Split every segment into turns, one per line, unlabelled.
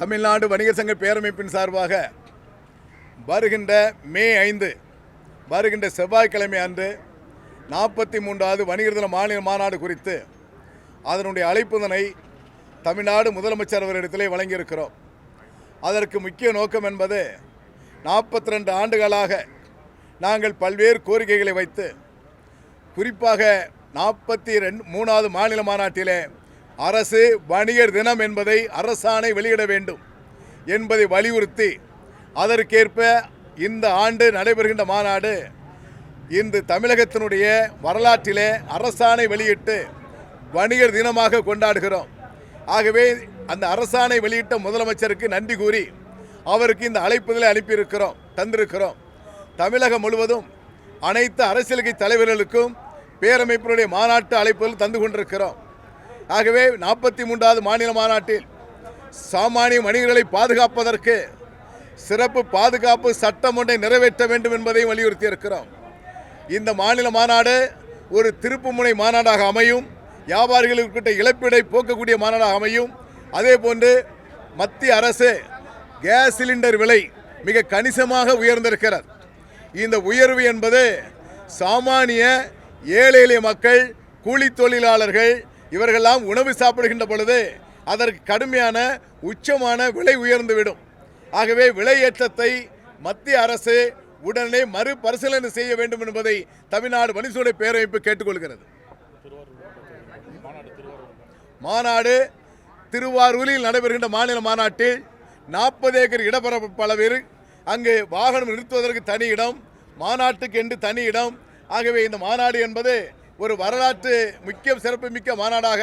தமிழ்நாடு வணிகர் சங்க பேரமைப்பின் சார்பாக வருகின்ற மே 5 வருகின்ற செவ்வாய்க்கிழமை அன்று 43வது வணிகர் தின மாநில மாநாடு குறித்து அதனுடைய அழைப்புதனை தமிழ்நாடு முதலமைச்சர் அவரிடத்திலே வழங்கியிருக்கிறோம். அதற்கு முக்கிய நோக்கம் என்பது 42 ஆண்டுகளாக நாங்கள் பல்வேறு கோரிக்கைகளை வைத்து குறிப்பாக 43வது மாநில மாநாட்டிலே அரசு வணிகர் தினம் என்பதை அரசாணை வெளியிட வேண்டும் என்பதை வலியுறுத்தி அதற்கேற்ப இந்த ஆண்டு நடைபெறுகின்ற மாநாடு இந்த தமிழகத்தினுடைய வரலாற்றிலே அரசாணை வெளியிட்டு வணிகர் தினமாக கொண்டாடுகிறோம். ஆகவே அந்த அரசாணை வெளியிட்ட முதலமைச்சருக்கு நன்றி கூறி அவருக்கு இந்த அழைப்புதலை தந்திருக்கிறோம். தமிழகம் முழுவதும் அனைத்து அரசியல் கட்சி தலைவர்களுக்கும் பேரமைப்பினுடைய மாநாட்டு அழைப்புகள் தந்து கொண்டிருக்கிறோம். ஆகவே 43வது மாநில மாநாட்டில் சாமானிய வணிகர்களை பாதுகாப்பதற்கு சிறப்பு பாதுகாப்பு சட்டம் ஒன்றை நிறைவேற்ற வேண்டும் என்பதை வலியுறுத்தி இருக்கிறோம். இந்த மாநில மாநாடு ஒரு திருப்புமுனை மாநாடாக அமையும், வியாபாரிகளுக்கு இழப்பீடை போக்கக்கூடிய மாநாடாக அமையும். அதே போன்று மத்திய அரசு கேஸ் சிலிண்டர் விலை மிக கணிசமாக உயர்ந்திருக்கிறது. இந்த உயர்வு என்பது சாமானிய ஏழை எளிய மக்கள், கூலி தொழிலாளர்கள் இவர்களெல்லாம் உணவு சாப்பிடுகின்ற பொழுது அதற்கு கடுமையான உச்சமான விலை உயர்ந்துவிடும். ஆகவே விலையேற்றத்தை மத்திய அரசு உடனே மறுபரிசீலனை செய்ய வேண்டும் என்பதை தமிழ்நாடு வணிகர் பேரமைப்பு கேட்டுக்கொள்கிறது. மாநாடு திருவாரூரில் நடைபெறுகின்ற மாநில மாநாட்டில் 40 ஏக்கர் இடப்பரப்பு அளவில் அங்கு வாகனம் நிறுத்துவதற்கு தனி இடம், மாநாட்டுக்கு என்று தனி இடம். ஆகவே இந்த மாநாடு என்பது ஒரு வரலாற்று சிறப்பு மிக்க மாநாடாக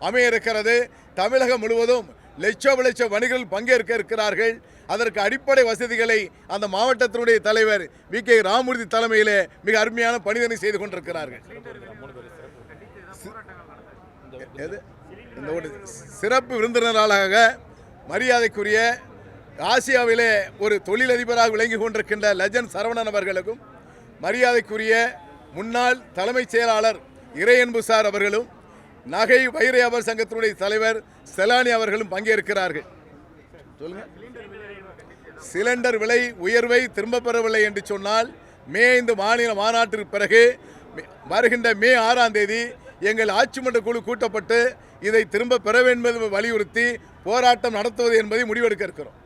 அமைய இருக்கிறது. தமிழகம் முழுவதும் லட்ச வணிகர்கள் பங்கேற்க இருக்கிறார்கள். அதற்கு அடிப்படை வசதிகளை அந்த மாவட்டத்தினுடைய தலைவர் வி.கே. ராமமூர்த்தி தலைமையிலே மிக அருமையான பணிதனை செய்து கொண்டிருக்கிறார்கள். இந்த சிறப்பு விருந்தினராக மரியாதைக்குரிய ஆசியாவிலே ஒரு தொழிலதிபராக விளங்கி கொண்டிருக்கின்ற லெஜண்ட் சரவணன் அவர்களுக்கும், மரியாதைக்குரிய முன்னாள் தலைமைச் செயலாளர் இறையன்பு சார் அவர்களும், நகை வைர வியாபார சங்கத்தினுடைய தலைவர் செலானி அவர்களும் பங்கேற்கிறார்கள். சிலிண்டர் விலை உயர்வை திரும்ப பெறவில்லை என்று சொன்னால் மே 5 மாநில மாநாட்டிற்கு பிறகு வருகின்ற மே 6ஆம் தேதி எங்கள் ஆட்சிமன்ற குழு கூட்டப்பட்டு இதை திரும்ப பெற வேண்டும் என்பதை வலியுறுத்தி போராட்டம் நடத்துவது என்பதை முடிவெடுக்க இருக்கிறோம்.